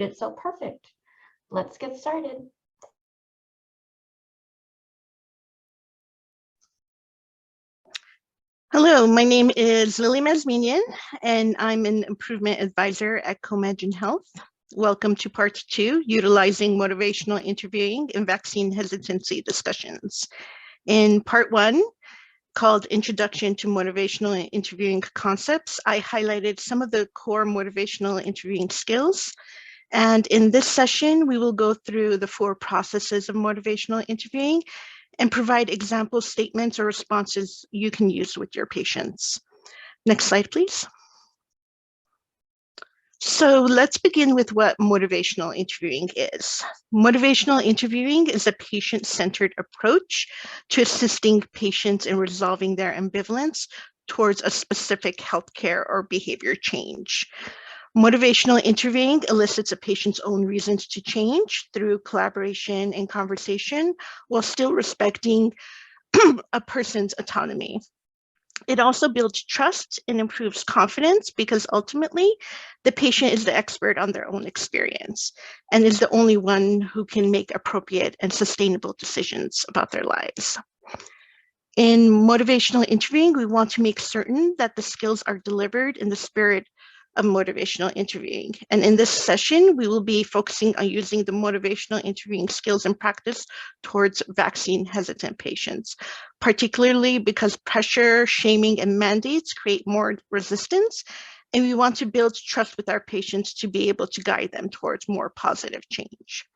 It's so perfect. Let's get started. Hello, my name is Lily Mazminian, and I'm an improvement advisor at Comagine Health. Welcome to part 2, utilizing motivational interviewing in vaccine hesitancy discussions. In part 1, called Introduction to Motivational Interviewing Concepts, I highlighted some of the core motivational interviewing skills. And in this session, we will go through the 4 processes of motivational interviewing and provide example statements or responses you can use with your patients. Next slide, please. So let's begin with what motivational interviewing is. Motivational interviewing is a patient-centered approach to assisting patients in resolving their ambivalence towards a specific healthcare or behavior change. Motivational interviewing elicits a patient's own reasons to change through collaboration and conversation while still respecting a person's autonomy. It also builds trust and improves confidence because ultimately the patient is the expert on their own experience and is the only one who can make appropriate and sustainable decisions about their lives. In motivational interviewing, we want to make certain that the skills are delivered in the spirit of motivational interviewing. And in this session, we will be focusing on using the motivational interviewing skills and practice towards vaccine hesitant patients, particularly because pressure, shaming, and mandates create more resistance. And we want to build trust with our patients to be able to guide them towards more positive change.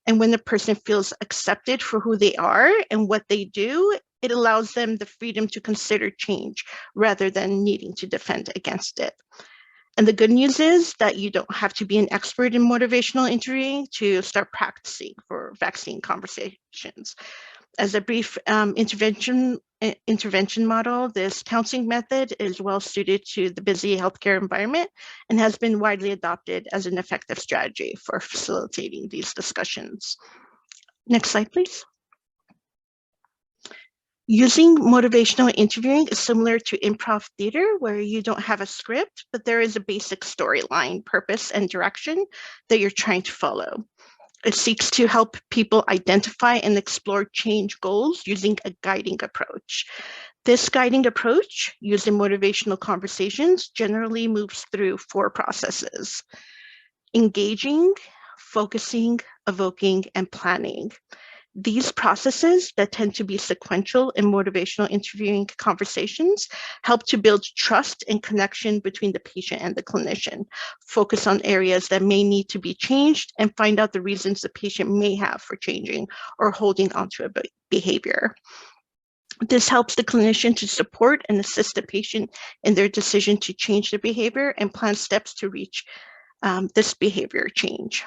And when the person feels accepted for who they are and what they do, it allows them the freedom to consider change rather than needing to defend against it. And the good news is that you don't have to be an expert in motivational interviewing to start practicing for vaccine conversations. As a brief intervention model, this counseling method is well suited to the busy healthcare environment and has been widely adopted as an effective strategy for facilitating these discussions. Next slide, please. Using motivational interviewing is similar to improv theater, where you don't have a script, but there is a basic storyline, purpose, and direction that you're trying to follow. It seeks to help people identify and explore change goals using a guiding approach. This guiding approach, used in motivational conversations, generally moves through 4 processes: engaging, focusing, evoking, and planning. These processes that tend to be sequential in motivational interviewing conversations help to build trust and connection between the patient and the clinician, focus on areas that may need to be changed, and find out the reasons the patient may have for changing or holding onto a behavior. This helps the clinician to support and assist the patient in their decision to change the behavior and plan steps to reach this behavior change.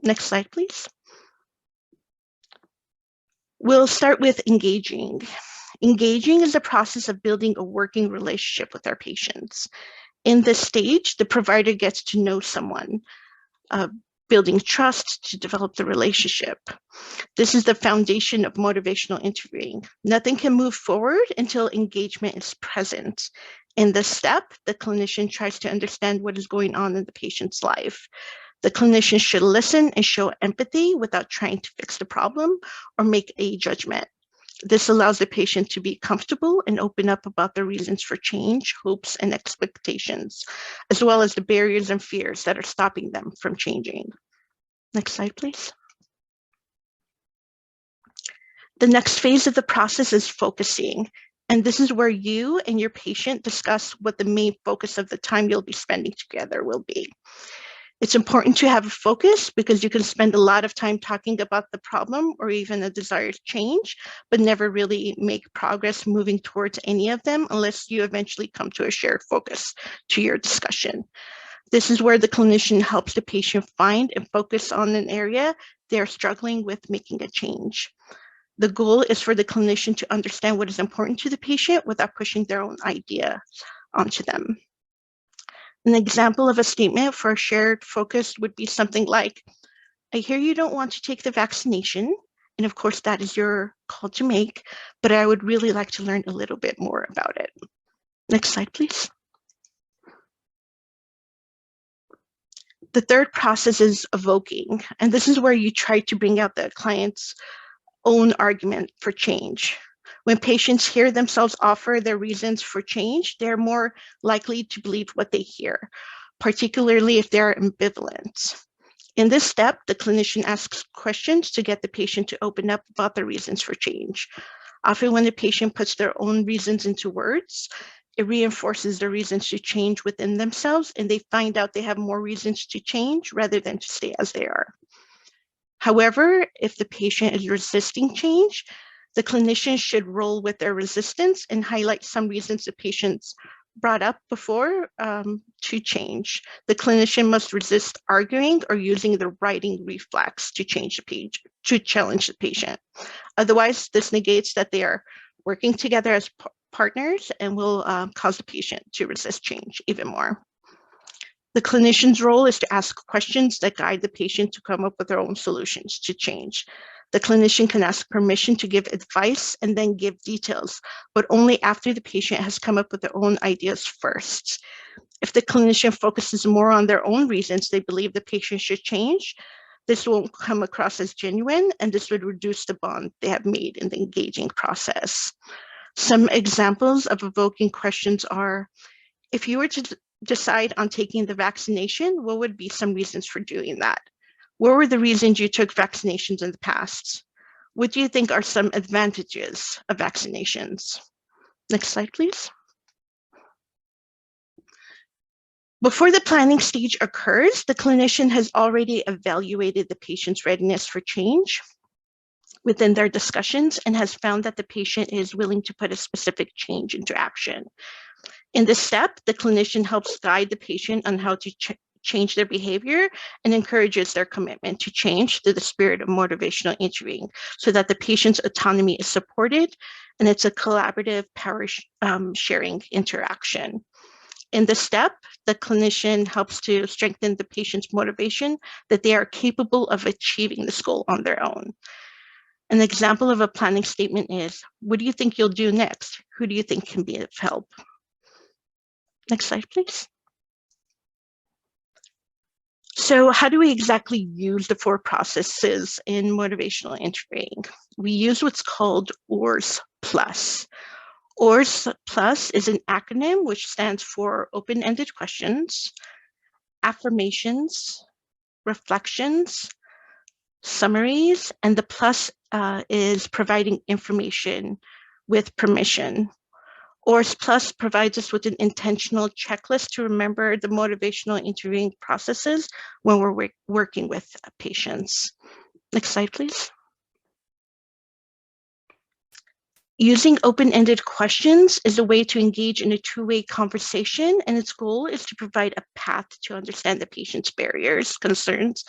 Next slide, please. We'll start with engaging. Engaging is the process of building a working relationship with our patients. In this stage, the provider gets to know someone, building trust to develop the relationship. This is the foundation of motivational interviewing. Nothing can move forward until engagement is present. In this step, the clinician tries to understand what is going on in the patient's life. The clinician should listen and show empathy without trying to fix the problem or make a judgment. This allows the patient to be comfortable and open up about the reasons for change, hopes, and expectations, as well as the barriers and fears that are stopping them from changing. Next slide, please. The next phase of the process is focusing. And this is where you and your patient discuss what the main focus of the time you'll be spending together will be. It's important to have a focus because you can spend a lot of time talking about the problem or even a desired change, but never really make progress moving towards any of them unless you eventually come to a shared focus to your discussion. This is where the clinician helps the patient find and focus on an area they're struggling with making a change. The goal is for the clinician to understand what is important to the patient without pushing their own idea onto them. An example of a statement for a shared focus would be something like, I hear you don't want to take the vaccination, and of course that is your call to make, but I would really like to learn a little bit more about it. Next slide, please. The third process is evoking, and this is where you try to bring out the client's own argument for change. When patients hear themselves offer their reasons for change, they're more likely to believe what they hear, particularly if they're ambivalent. In this step, the clinician asks questions to get the patient to open up about the reasons for change. Often when the patient puts their own reasons into words, it reinforces the reasons to change within themselves, and they find out they have more reasons to change rather than to stay as they are. However, if the patient is resisting change, the clinician should roll with their resistance and highlight some reasons the patients brought up before to change. The clinician must resist arguing or using the writing reflex to change the page, to challenge the patient. Otherwise, this negates that they are working together as partners and will cause the patient to resist change even more. The clinician's role is to ask questions that guide the patient to come up with their own solutions to change. The clinician can ask permission to give advice and then give details, but only after the patient has come up with their own ideas first. If the clinician focuses more on their own reasons they believe the patient should change, this won't come across as genuine, and this would reduce the bond they have made in the engaging process. Some examples of evoking questions are, if you were to decide on taking the vaccination, what would be some reasons for doing that? What were the reasons you took vaccinations in the past? What do you think are some advantages of vaccinations? Next slide, please. Before the planning stage occurs, the clinician has already evaluated the patient's readiness for change within their discussions and has found that the patient is willing to put a specific change into action. In this step, the clinician helps guide the patient on how to change their behavior and encourages their commitment to change through the spirit of motivational interviewing so that the patient's autonomy is supported and it's a collaborative power sharing interaction. In this step, the clinician helps to strengthen the patient's motivation that they are capable of achieving this goal on their own. An example of a planning statement is, what do you think you'll do next? Who do you think can be of help? Next slide, please. So how do we exactly use the 4 processes in motivational interviewing? We use what's called OARS Plus. OARS Plus is an acronym which stands for open-ended questions, affirmations, reflections, summaries, and the plus is providing information with permission. OARS Plus provides us with an intentional checklist to remember the motivational interviewing processes when we're working with patients. Next slide, please. Using open-ended questions is a way to engage in a two-way conversation, and its goal is to provide a path to understand the patient's barriers, concerns,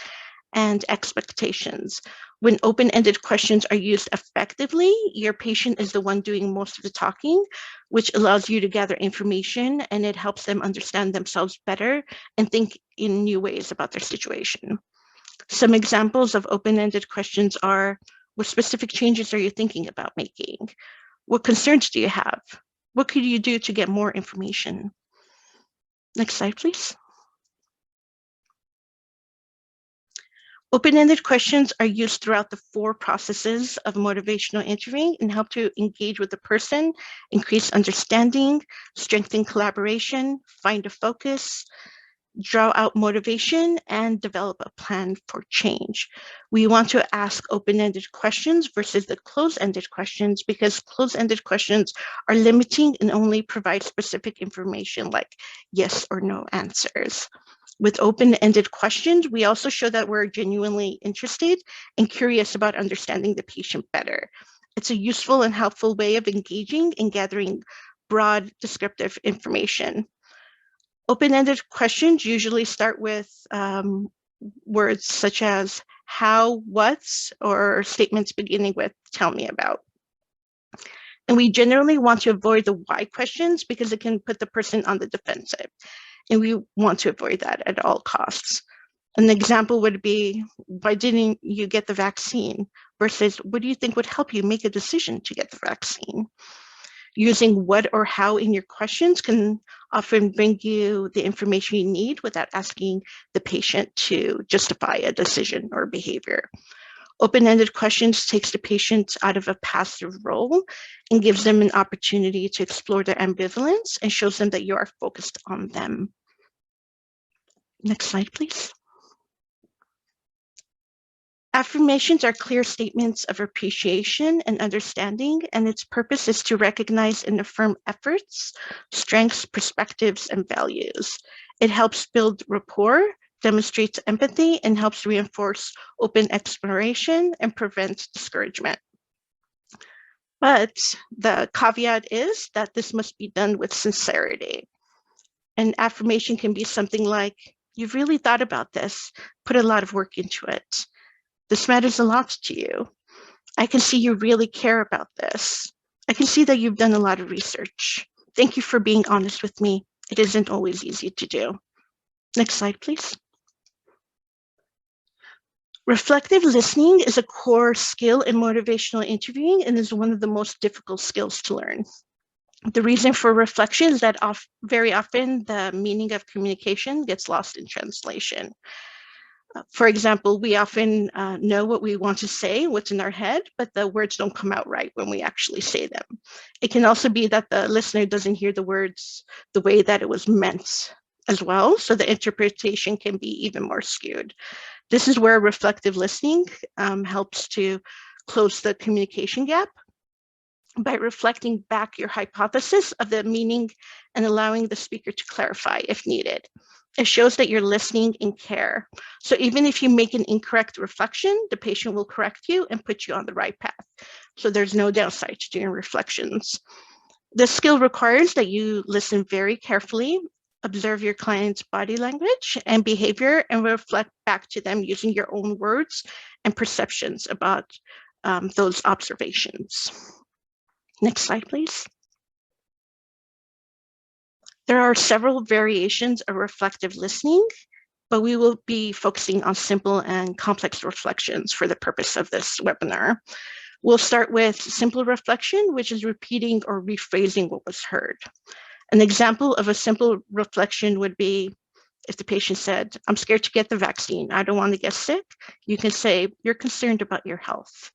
and expectations. When open-ended questions are used effectively, your patient is the one doing most of the talking, which allows you to gather information, and it helps them understand themselves better and think in new ways about their situation. Some examples of open-ended questions are, what specific changes are you thinking about making? What concerns do you have? What could you do to get more information? Next slide, please. Open-ended questions are used throughout the 4 processes of motivational interviewing and help to engage with the person, increase understanding, strengthen collaboration, find a focus, draw out motivation, and develop a plan for change. We want to ask open-ended questions versus the closed-ended questions because closed-ended questions are limiting and only provide specific information like yes or no answers. With open-ended questions, we also show that we're genuinely interested and curious about understanding the patient better. It's a useful and helpful way of engaging and gathering broad descriptive information. Open-ended questions usually start with words such as how, what's, or statements beginning with tell me about. And we generally want to avoid the why questions because it can put the person on the defensive. And we want to avoid that at all costs. An example would be, why didn't you get the vaccine? Versus, what do you think would help you make a decision to get the vaccine? Using what or how in your questions can often bring you the information you need without asking the patient to justify a decision or behavior. Open-ended questions takes the patient out of a passive role and gives them an opportunity to explore their ambivalence and shows them that you are focused on them. Next slide, please. Affirmations are clear statements of appreciation and understanding, and its purpose is to recognize and affirm efforts, strengths, perspectives, and values. It helps build rapport, demonstrates empathy, and helps reinforce open exploration and prevent discouragement. But the caveat is that this must be done with sincerity. An affirmation can be something like, "You've really thought about this, put a lot of work into it. This matters a lot to you. I can see you really care about this. I can see that you've done a lot of research. Thank you for being honest with me. It isn't always easy to do." Next slide, please. Reflective listening is a core skill in motivational interviewing and is one of the most difficult skills to learn. The reason for reflection is that very often the meaning of communication gets lost in translation. For example, we often know what we want to say, what's in our head, but the words don't come out right when we actually say them. It can also be that the listener doesn't hear the words the way that it was meant as well, so the interpretation can be even more skewed. This is where reflective listening helps to close the communication gap by reflecting back your hypothesis of the meaning and allowing the speaker to clarify if needed. It shows that you're listening and care. So even if you make an incorrect reflection, the patient will correct you and put you on the right path. So there's no downside to doing reflections. This skill requires that you listen very carefully, observe your client's body language and behavior, and reflect back to them using your own words and perceptions about those observations. Next slide, please. There are several variations of reflective listening, but we will be focusing on simple and complex reflections for the purpose of this webinar. We'll start with simple reflection, which is repeating or rephrasing what was heard. An example of a simple reflection would be if the patient said, "I'm scared to get the vaccine. I don't want to get sick." You can say, "You're concerned about your health."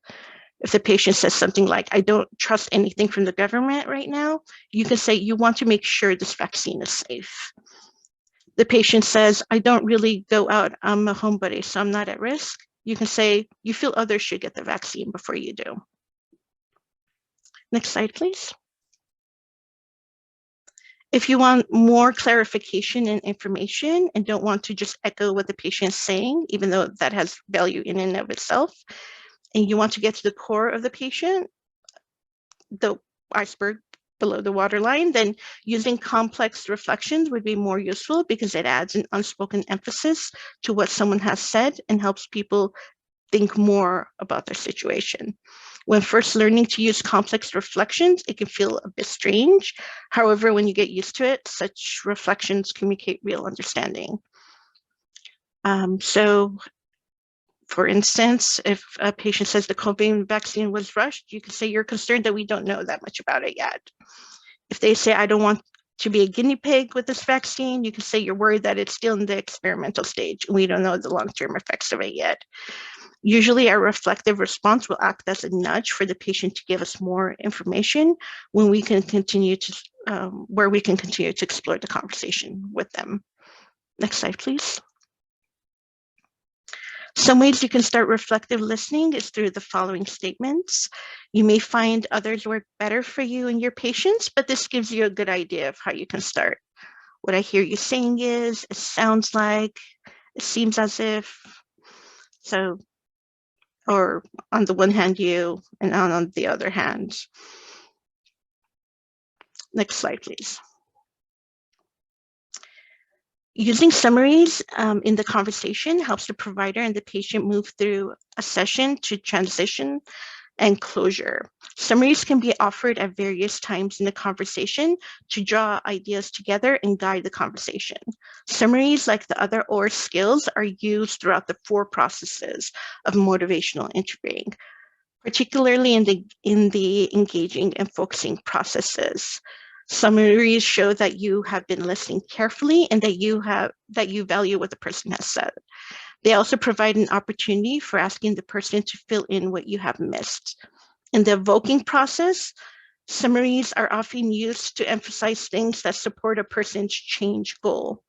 If the patient says something like, "I don't trust anything from the government right now," you can say, "You want to make sure this vaccine is safe." The patient says, "I don't really go out. I'm a homebody, so I'm not at risk." You can say, "You feel others should get the vaccine before you do." Next slide, please. If you want more clarification and information and don't want to just echo what the patient is saying, even though that has value in and of itself, and you want to get to the core of the patient, the iceberg below the waterline, then using complex reflections would be more useful because it adds an unspoken emphasis to what someone has said and helps people think more about their situation. When first learning to use complex reflections, it can feel a bit strange. However, when you get used to it, such reflections communicate real understanding. So, for instance, if a patient says the COVID vaccine was rushed, you can say, "You're concerned that we don't know that much about it yet." If they say, "I don't want to be a guinea pig with this vaccine," you can say, "You're worried that it's still in the experimental stage and we don't know the long-term effects of it yet." Usually our reflective response will act as a nudge for the patient to give us more information when we can continue to, where we can continue to explore the conversation with them. Next slide, please. Some ways you can start reflective listening is through the following statements. You may find others work better for you and your patients, but this gives you a good idea of how you can start. What I hear you saying is, it sounds like, it seems as if, so, or on the one hand you, and on the other hand. Next slide, please. Using summaries in the conversation helps the provider and the patient move through a session to transition and closure. Summaries can be offered at various times in the conversation to draw ideas together and guide the conversation. Summaries, like the other OR skills, are used throughout the 4 processes of motivational interviewing. particularly in the engaging and focusing processes. Summaries show that you have been listening carefully and that you value what the person has said. They also provide an opportunity for asking the person to fill in what you have missed. In the evoking process, summaries are often used to emphasize things that support a person's change goal.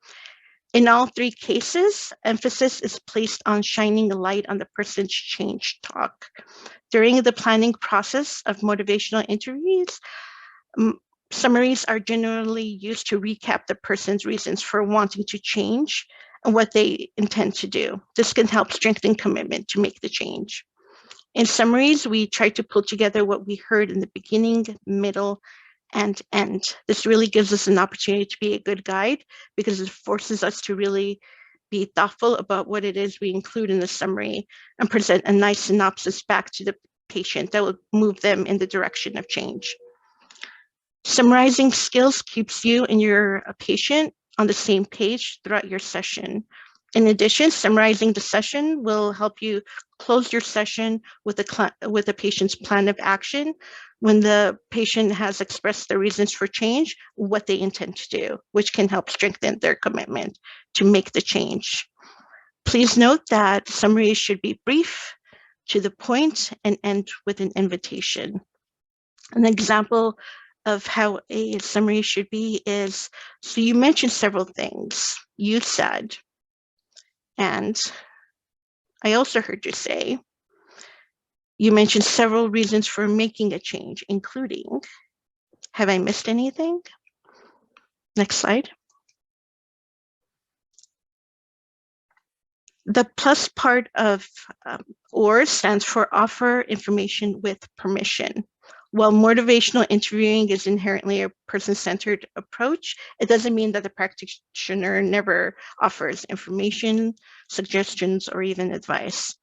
In all three cases, emphasis is placed on shining a light on the person's change talk. During the planning process of motivational interviews, summaries are generally used to recap the person's reasons for wanting to change and what they intend to do. This can help strengthen commitment to make the change. In summaries, we try to pull together what we heard in the beginning, middle, and end. This really gives us an opportunity to be a good guide because it forces us to really be thoughtful about what it is we include in the summary and present a nice synopsis back to the patient that will move them in the direction of change. Summarizing skills keeps you and your patient on the same page throughout your session. In addition, summarizing the session will help you close your session with the patient's plan of action when the patient has expressed their reasons for change, what they intend to do, which can help strengthen their commitment to make the change. Please note that summaries should be brief, to the point, and end with an invitation. An example of how a summary should be is, so you mentioned several things. You said, and I also heard you say, you mentioned several reasons for making a change, including, have I missed anything? Next slide. The plus part of OR stands for offer information with permission. While motivational interviewing is inherently a person-centered approach, it doesn't mean that the practitioner never offers information, suggestions, or even advice.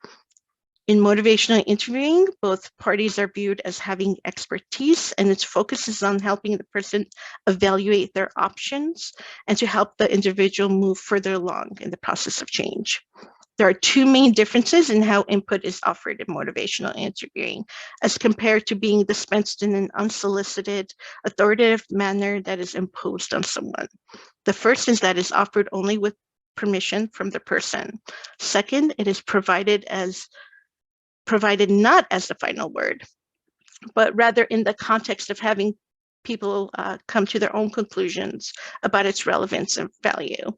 In motivational interviewing, both parties are viewed as having expertise, and its focus is on helping the person evaluate their options and to help the individual move further along in the process of change. There are two main differences in how input is offered in motivational interviewing as compared to being dispensed in an unsolicited, authoritative manner that is imposed on someone. The first is that it's offered only with permission from the person. Second, it is provided not as the final word, but rather in the context of having people come to their own conclusions about its relevance and value.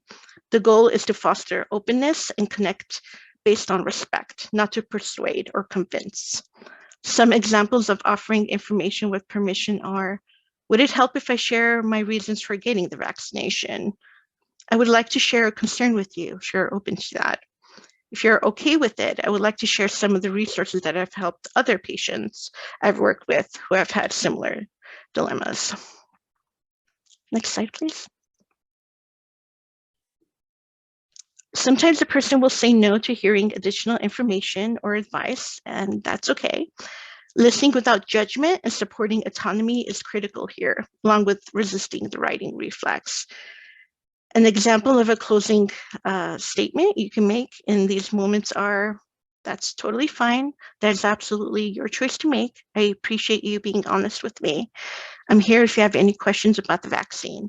The goal is to foster openness and connect based on respect, not to persuade or convince. Some examples of offering information with permission are, would it help if I share my reasons for getting the vaccination? I would like to share a concern with you if you're open to that. If you're okay with it, I would like to share some of the resources that have helped other patients I've worked with who have had similar dilemmas. Next slide, please. Sometimes the person will say no to hearing additional information or advice, and that's okay. Listening without judgment and supporting autonomy is critical here, along with resisting the writing reflex. An example of a closing statement you can make in these moments are, that's totally fine. That's absolutely your choice to make. I appreciate you being honest with me. I'm here if you have any questions about the vaccine.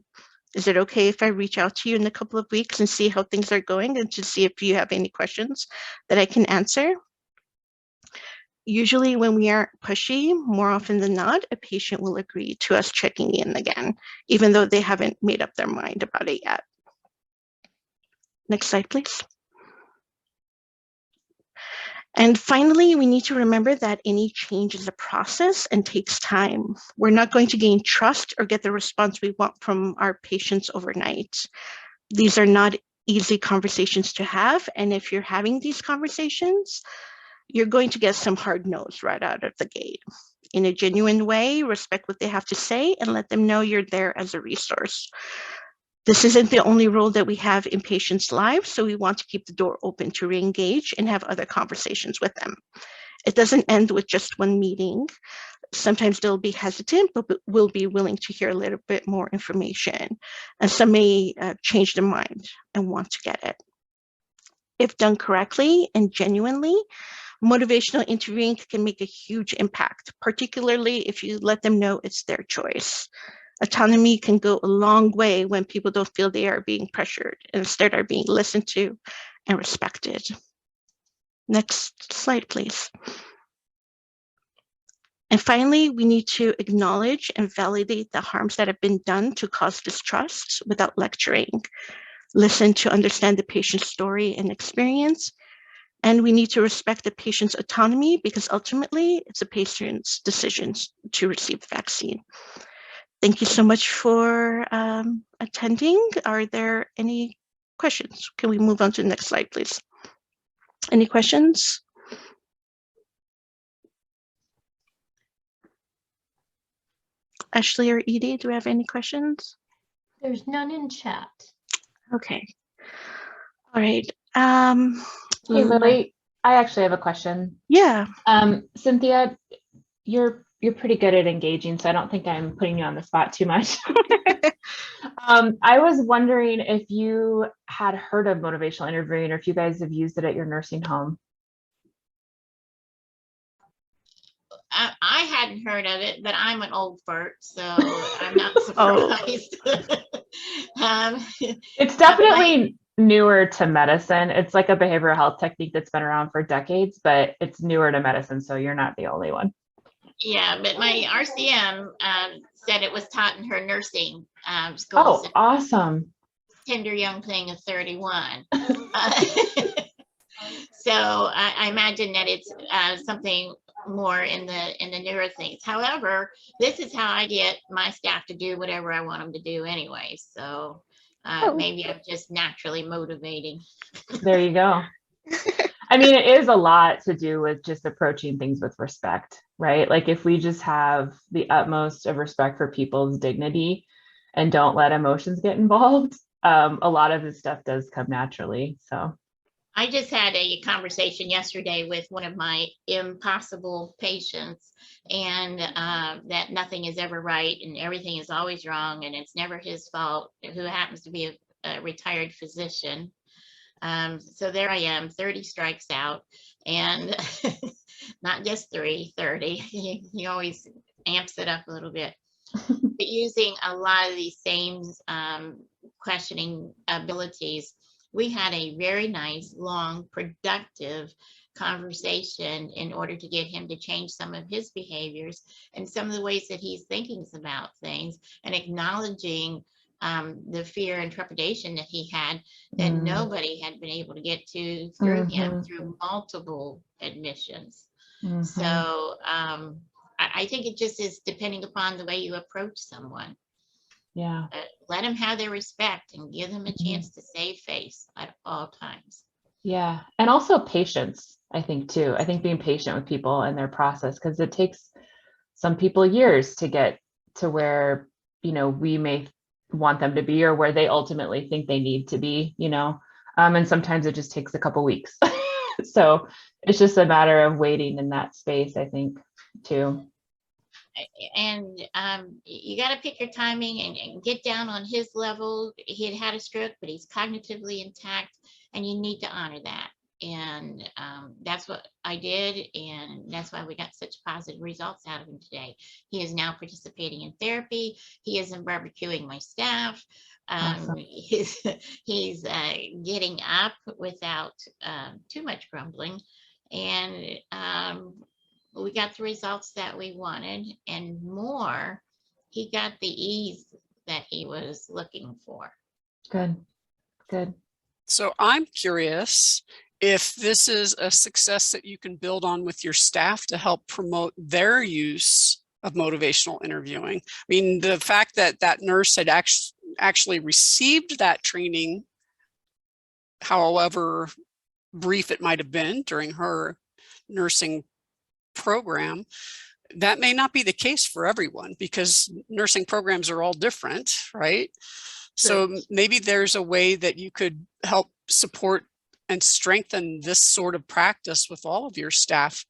Is it okay if I reach out to you in a couple of weeks and see how things are going and to see if you have any questions that I can answer? Usually when we aren't pushy, more often than not, a patient will agree to us checking in again, even though they haven't made up their mind about it yet. Next slide, please. And finally, we need to remember that any change is a process and takes time. We're not going to gain trust or get the response we want from our patients overnight. These are not easy conversations to have. And if you're having these conversations, you're going to get some hard no's right out of the gate. In a genuine way, respect what they have to say and let them know you're there as a resource. This isn't the only role that we have in patients' lives, so we want to keep the door open to re-engage and have other conversations with them. It doesn't end with just one meeting. Sometimes they'll be hesitant, but will be willing to hear a little bit more information. And some may change their mind and want to get it. If done correctly and genuinely, Motivational interviewing can make a huge impact, particularly if you let them know it's their choice. Autonomy can go a long way when people don't feel they are being pressured and instead are being listened to and respected. Next slide, please. And finally, we need to acknowledge and validate the harms that have been done to cause distrust without lecturing. Listen to understand the patient's story and experience. And we need to respect the patient's autonomy because ultimately it's the patient's decisions to receive the vaccine. Thank you so much for attending. Are there any questions? Can we move on to the next slide, please? Any questions? Ashley or Edie, do we have any questions? There's none in chat. Okay. All right. Hey, Lily, I actually have a question. Yeah. Cynthia, you're pretty good at engaging, so I don't think I'm putting you on the spot too much. I was wondering if you had heard of motivational interviewing or if you guys have used it at your nursing home. I hadn't heard of it, but I'm an old fart, so I'm not surprised. It's definitely newer to medicine. It's like a behavioral health technique that's been around for decades, but it's newer to medicine, so you're not the only one. Yeah, but my RCM said it was taught in her nursing school. Oh, awesome. Tender young thing of 31. So I imagine that it's something more in the newer things. However, this is how I get my staff to do whatever I want them to do anyway. So maybe I'm just naturally motivating. There you go. I mean, it is a lot to do with just approaching things with respect, right? Like if we just have the utmost of respect for people's dignity and don't let emotions get involved, a lot of this stuff does come naturally. So I just had a conversation yesterday with one of my impossible patients, and that nothing is ever right and everything is always wrong and it's never his fault, who happens to be a retired physician. So there I am, 30 strikes out, and not just 30. He always amps it up a little bit. But using a lot of these same questioning abilities, we had a very nice, long, productive conversation in order to get him to change some of his behaviors and some of the ways that he's thinking about things, and acknowledging the fear and trepidation that he had that nobody had been able to get to through him through multiple admissions. So I think it just is depending upon the way you approach someone. Yeah. Let them have their respect and give them a chance to save face at all times. Yeah. And also patience, I think too. I think being patient with people and their process, because it takes some people years to get to where, you know, we may want them to be or where they ultimately think they need to be, you know, and sometimes it just takes a couple weeks. So it's just a matter of waiting in that space, I think, too. And you got to pick your timing and get down on his level. He had had a stroke, but he's cognitively intact, and you need to honor that. And that's what I did, and that's why we got such positive results out of him today. He is now participating in therapy. He isn't barbecuing my staff. Awesome. He's getting up without too much grumbling, and we got the results that we wanted and more. He got the ease that he was looking for. Good. Good. So I'm curious if this is a success that you can build on with your staff to help promote their use of motivational interviewing. I mean, the fact that that nurse had actually received that training, however brief it might have been during her nursing program, that may not be the case for everyone because nursing programs are all different, right? So maybe there's a way that you could help support and strengthen this sort of practice with all of your staff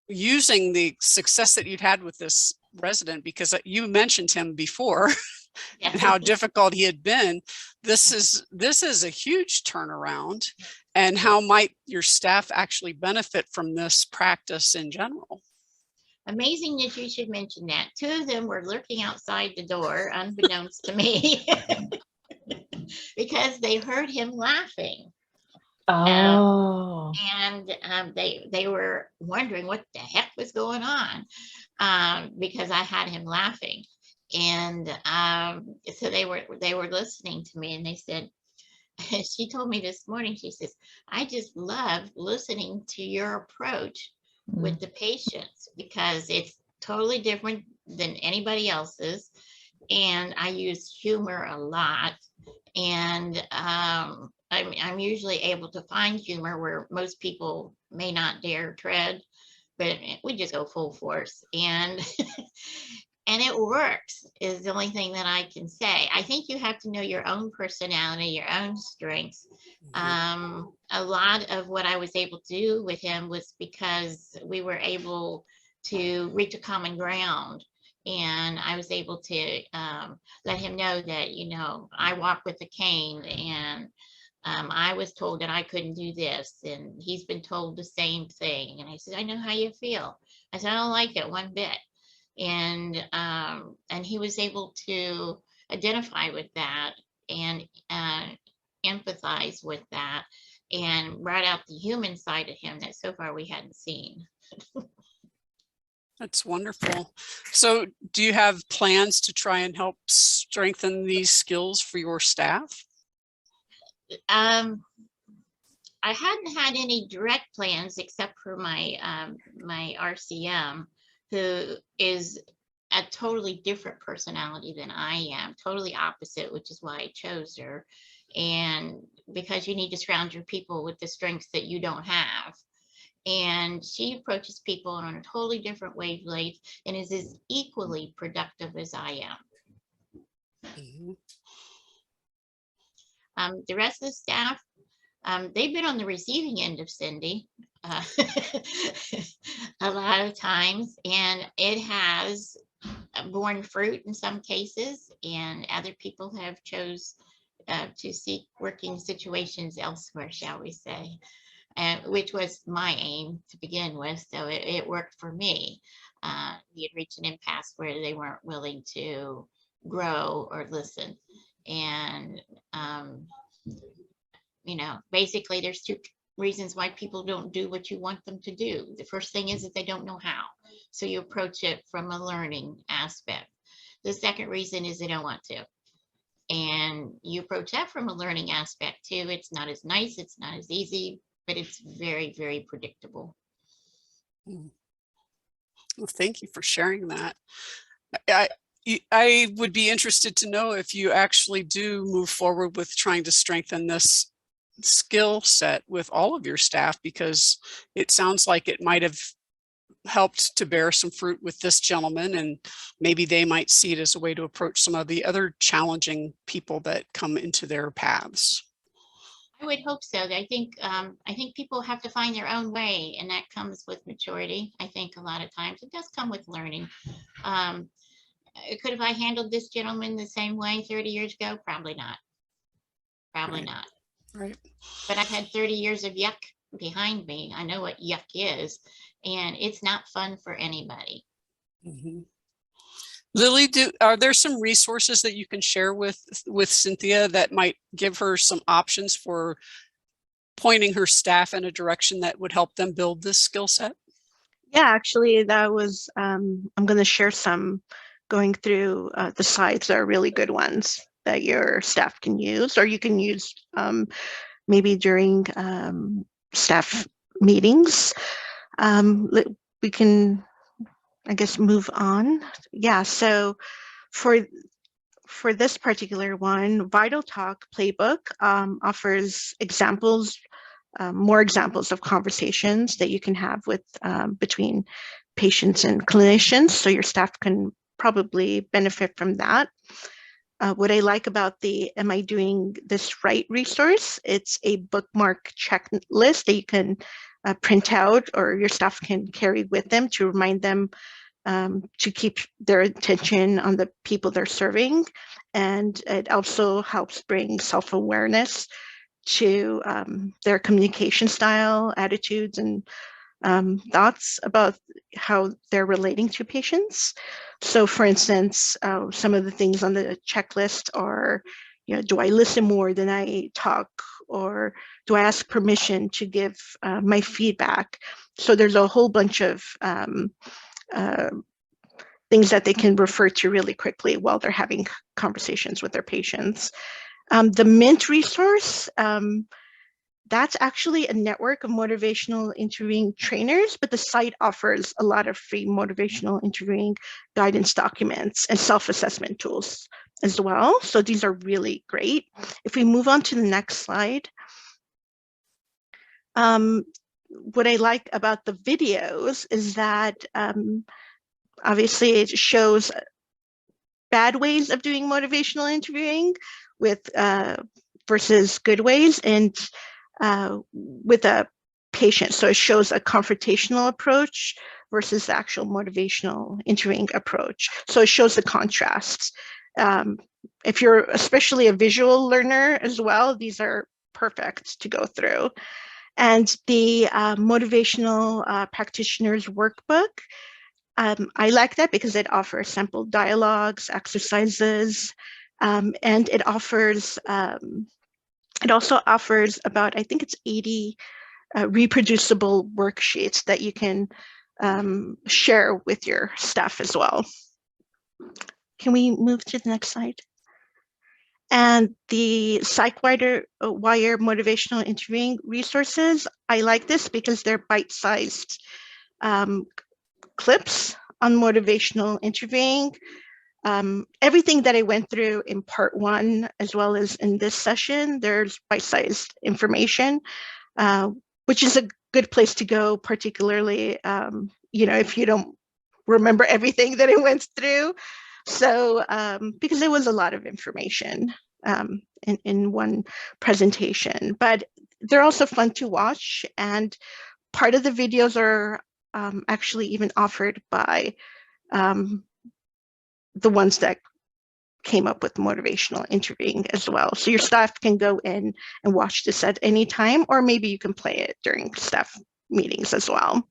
using the success that you'd had with this resident, because you mentioned him before and how difficult he had been. This is a huge turnaround. And how might your staff actually benefit from this practice in general? Amazing that you should mention that. 2 of them were lurking outside the door, unbeknownst to me, because they heard him laughing. Oh, And they were wondering what the heck was going on, because I had him laughing. And so they were listening to me, and they said, she told me this morning, she says, I just love listening to your approach with the patients, because it's totally different than anybody else's. And I use humor a lot. And I'm usually able to find humor where most people may not dare tread, but we just go full force. And and it works, is the only thing that I can say. I think you have to know your own personality, your own strengths. A lot of what I was able to do with him was because we were able to reach a common ground. And I was able to let him know that, you know, I walk with a cane, and I was told that I couldn't do this, and he's been told the same thing. And I said, I know how you feel. I said, I don't like it one bit. And he was able to identify with that and empathize with that, and brought out the human side of him that so far we hadn't seen. That's wonderful. So do you have plans to try and help strengthen these skills for your staff? I hadn't had any direct plans except for my my RCM, who is a totally different personality than I am, totally opposite, which is why I chose her. And because you need to surround your people with the strengths that you don't have. And she approaches people on a totally different wavelength and is as equally productive as I am. The rest of the staff, they've been on the receiving end of Cindy a lot of times, and it has borne fruit in some cases, and other people have chose to seek working situations elsewhere, shall we say. Which was my aim to begin with, so it worked for me. We had reached an impasse where they weren't willing to grow or listen. And, you know, basically there's 2 reasons why people don't do what you want them to do. The first thing is that they don't know how. So you approach it from a learning aspect. The second reason is they don't want to. And you approach that from a learning aspect too. It's not as nice, it's not as easy, but it's very, very predictable. Well, thank you for sharing that. I would be interested to know if you actually do move forward with trying to strengthen this skill set with all of your staff, because it sounds like it might have helped to bear some fruit with this gentleman, and maybe they might see it as a way to approach some of the other challenging people that come into their paths. I would hope so. I think people have to find their own way, and that comes with maturity. I think a lot of times it does come with learning. Could have I handled this gentleman the same way 30 years ago? Probably not. Probably not. Right. But I've had 30 years of yuck behind me. I know what yuck is, and it's not fun for anybody. Lily, are there some resources that you can share with Cynthia that might give her some options for pointing her staff in a direction that would help them build this skill set? Yeah, actually, that was, I'm going to share some going through the slides that are really good ones that your staff can use, or you can use maybe during staff meetings. We can, I guess, move on. Yeah, so for this particular one, Vital Talk Playbook offers examples, more examples of conversations that you can have with between patients and clinicians, so your staff can probably benefit from that. What I like about the Am I Doing This Right resource, it's a bookmark checklist that you can print out, or your staff can carry with them to remind them to keep their attention on the people they're serving. And it also helps bring self-awareness to their communication style, attitudes, and thoughts about how they're relating to patients. So for instance, some of the things on the checklist are, do I listen more than I talk? Or do I ask permission to give my feedback? So there's a whole bunch of things that they can refer to really quickly while they're having conversations with their patients. The MINT resource, that's actually a network of motivational interviewing trainers, but the site offers a lot of free motivational interviewing guidance documents and self-assessment tools as well. So these are really great. If we move on to the next slide, what I like about the videos is that obviously it shows bad ways of doing motivational interviewing with versus good ways, and with a patient. So it shows a confrontational approach versus the actual motivational interviewing approach. So it shows the contrasts. If you're especially a visual learner as well, these are perfect to go through. And the motivational practitioners workbook, I like that because it offers sample dialogues, exercises, and it offers it also offers about, I think it's 80 reproducible worksheets that you can share with your staff as well. Can we move to the next slide? And the PsychWire motivational interviewing resources, I like this because they're bite-sized clips on motivational interviewing. Everything that I went through in part 1, as well as in this session, there's bite-sized information, which is a good place to go, particularly, if you don't remember everything that I went through. So, because it was a lot of information in one presentation, but they're also fun to watch. And part of the videos are actually even offered by the ones that came up with motivational interviewing as well. So your staff can go in and watch this at any time, or maybe you can play it during staff meetings as well.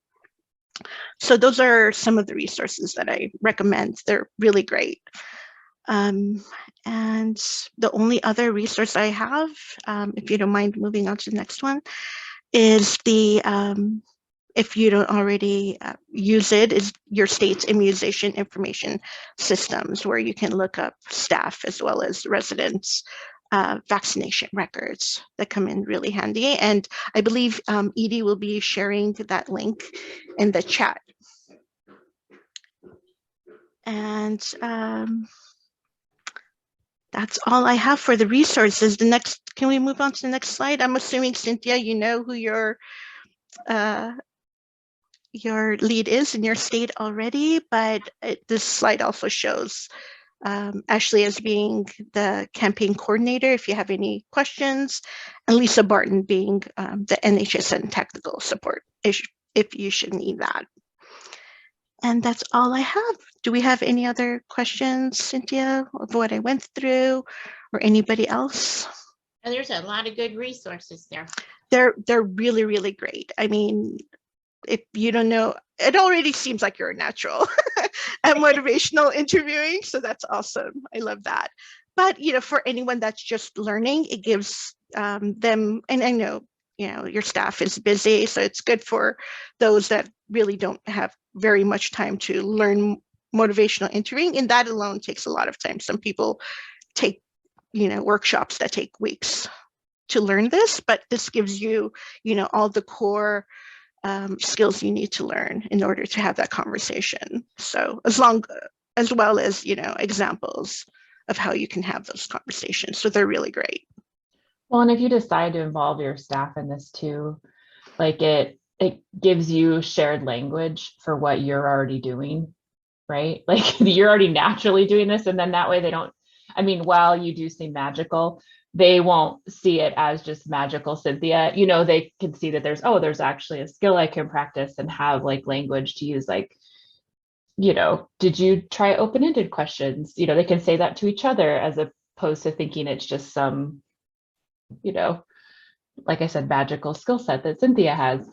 So those are some of the resources that I recommend. They're really great. And the only other resource I have, if you don't mind moving on to the next one, is the if you don't already use it, is your state's immunization information systems, where you can look up staff as well as residents' vaccination records that come in really handy. And I believe Edie will be sharing that link in the chat. And that's all I have for the resources. The next, can we move on to the next slide? I'm assuming, Cynthia, you know who your lead is in your state already, but this slide also shows Ashley as being the campaign coordinator if you have any questions, and Lisa Barton being the NHSN technical support if you should need that. And that's all I have. Do we have any other questions, Cynthia, of what I went through, or anybody else? And there's a lot of good resources there. They're really, really great. I mean, if you don't know, it already seems like you're a natural at motivational interviewing. So that's awesome. I love that. But, for anyone that's just learning, it gives them, and I know, your staff is busy. So it's good for those that really don't have very much time to learn motivational interviewing. And that alone takes a lot of time. Some people take, workshops that take weeks to learn this, but this gives you, all the core skills you need to learn in order to have that conversation. So as well as, examples of how you can have those conversations. So they're really great. Well, and if you decide to involve your staff in this too, like it gives you shared language for what you're already doing, right? Like you're already naturally doing this. And then that way they don't, while you do seem magical, they won't see it as just magical Cynthia. They can see that there's actually a skill I can practice and have like language to use, like, did you try open-ended questions? They can say that to each other as opposed to thinking it's just some, like I said, magical skill set that Cynthia has.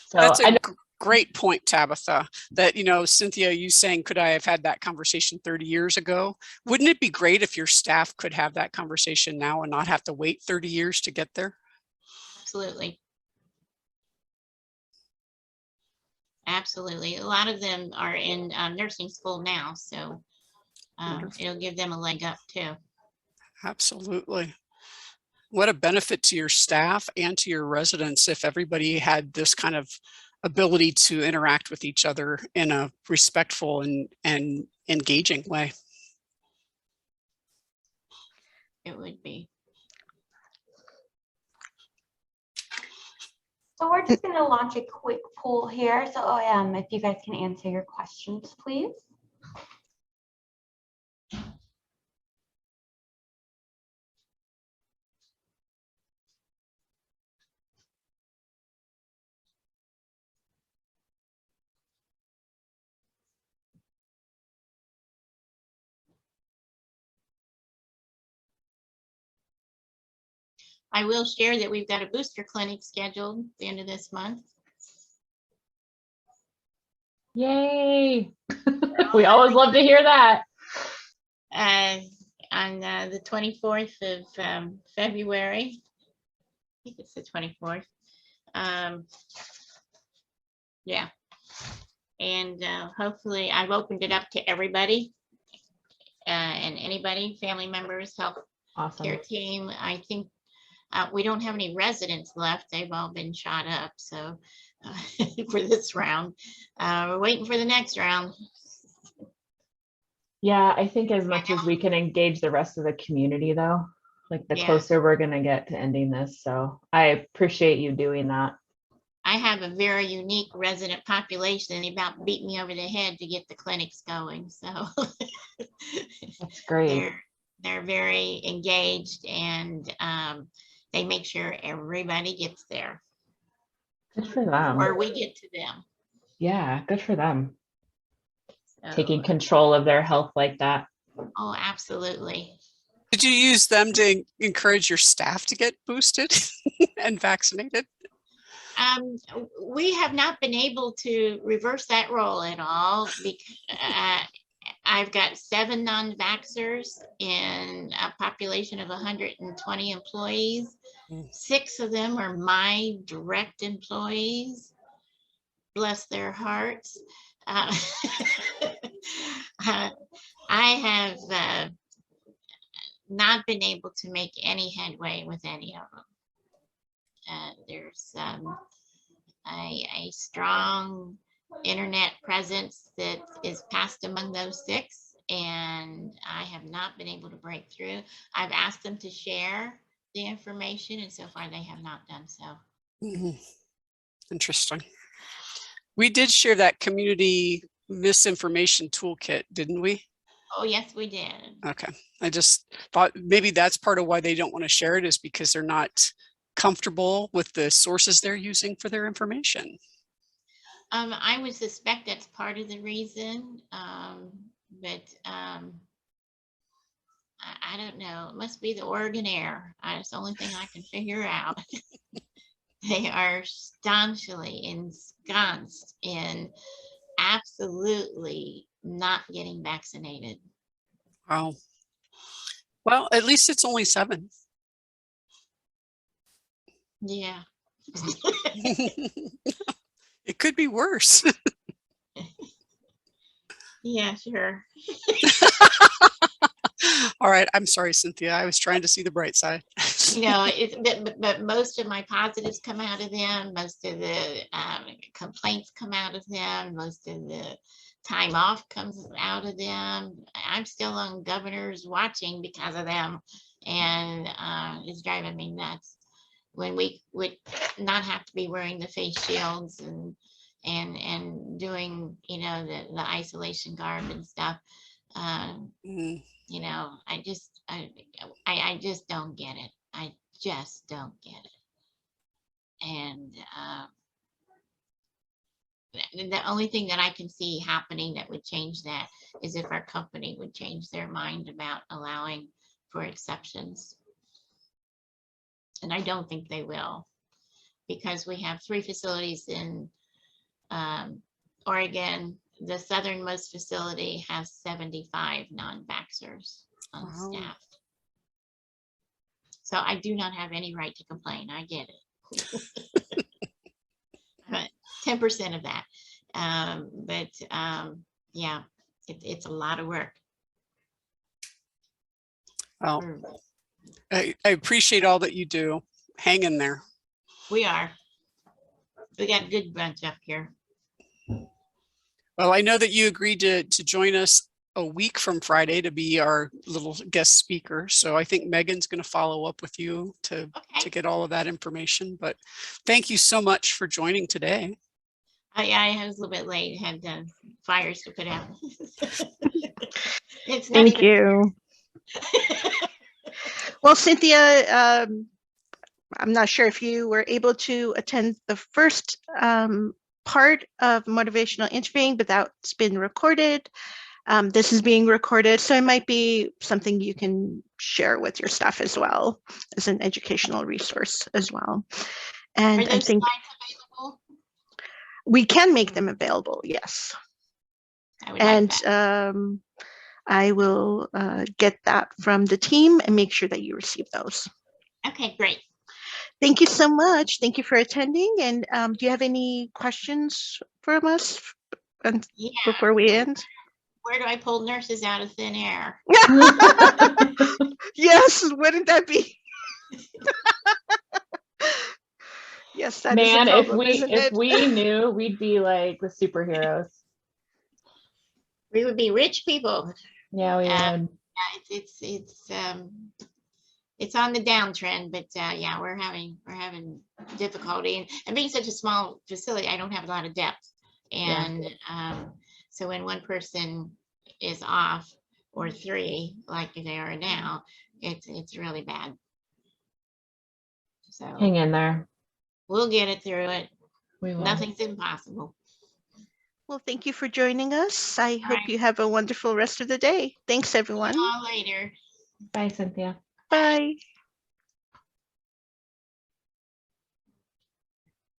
So That's I a know, great point, Tabitha, that, Cynthia, you saying, could I have had that conversation 30 years ago? Wouldn't it be great if your staff could have that conversation now and not have to wait 30 years to get there? Absolutely. Absolutely. A lot of them are in nursing school now, so it'll give them a leg up too. Absolutely. What a benefit to your staff and to your residents if everybody had this kind of ability to interact with each other in a respectful and engaging way. It would be. So we're just going to launch a quick poll here. So if you guys can answer your questions, please. I will share that we've got a booster clinic scheduled at the end of this month. yay. We always love to hear that. On the 24th of February. I think it's the 24th. Yeah. And hopefully I've opened it up to everybody and anybody, family members, health Awesome. care team. I think we don't have any residents left. They've all been shot up. So for this round, we're waiting for the next round. Yeah, I think as much as we can engage the rest of the community though, like the Yeah. closer we're going to get to ending this. So I appreciate you doing that. I have a very unique resident population. They about beat me over the head to get the clinics going. So That's great. they're very engaged, and they make sure everybody gets there, Good for them. or we get to them. Yeah, good for them. So, Taking control of their health like that. oh, absolutely. Did you use them to encourage your staff to get boosted and vaccinated? We have not been able to reverse that role at all because I've got 7 non-vaxxers in a population of 120 employees. 6 of them are my direct employees. Bless their hearts. I have not been able to make any headway with any of them. There's a strong internet presence that is passed among those 6, and I have not been able to break through. I've asked them to share the information, and so far they have not done so. Mm-hmm. Interesting. We did share that community misinformation toolkit, didn't we? Oh, yes, we did. Okay. I just thought maybe that's part of why they don't want to share it, is because they're not comfortable with the sources they're using for their information. I would suspect that's part of the reason, but I don't know. It must be the Oregon air. It's the only thing I can figure out. They are staunchly ensconced in absolutely not getting vaccinated. Wow. Well, at least it's only 7. Yeah. It could be worse. Yeah, sure. All right. I'm sorry, Cynthia. I was trying to see the bright side. But most of my positives come out of them. Most of the complaints come out of them. Most of the time off comes out of them. I'm still on governor's watching because of them, and it's driving me nuts. When we would not have to be wearing the face shields and doing, the isolation garb and stuff. I just don't get it. I just don't get it. And the only thing that I can see happening that would change that is if our company would change their mind about allowing for exceptions. And I don't think they will, because we have 3 facilities in Oregon. The southernmost facility has 75 non-vaxxers on Wow. staff. So I do not have any right to complain. I get it. But 10% of that. Yeah, it's a lot of work. Well, Mm. I appreciate all that you do. Hang in there. We are. We got a good bunch up here. Well, I know that you agreed to join us a week from Friday to be our little guest speaker. So I think Megan's going to follow up with you to Okay. get all of that information. But thank you so much for joining today. I was a little bit late. Had fires to put out. It's not Thank even. you. Well, Cynthia, I'm not sure if you were able to attend the first part of motivational interviewing, but that's been recorded. This is being recorded, so it might be something you can share with your staff as well as an educational resource as well. And Are I those think slides available? we can make them available, yes. I would like And that. I will get that from the team and make sure that you receive those. Okay, great. Thank you so much. Thank you for attending. And do you have any questions from us Yeah. before we end? Where do I pull nurses out of thin air? Yes, wouldn't that be? Yes, that is a Man, problem, isn't if it? we knew, we'd be like the superheroes. We would be rich people. Yeah, we would. It's on the downtrend, but yeah, we're having difficulty, and being such a small facility, I don't have a lot of depth, and so when one person is off, or 3 like they are now, it's really bad. So Hang in there. we'll get it through it. We will. Nothing's impossible. Well, thank you for joining us. I hope right. you have a wonderful rest of the day. Thanks, everyone. See you all later. Bye, Cynthia. Bye.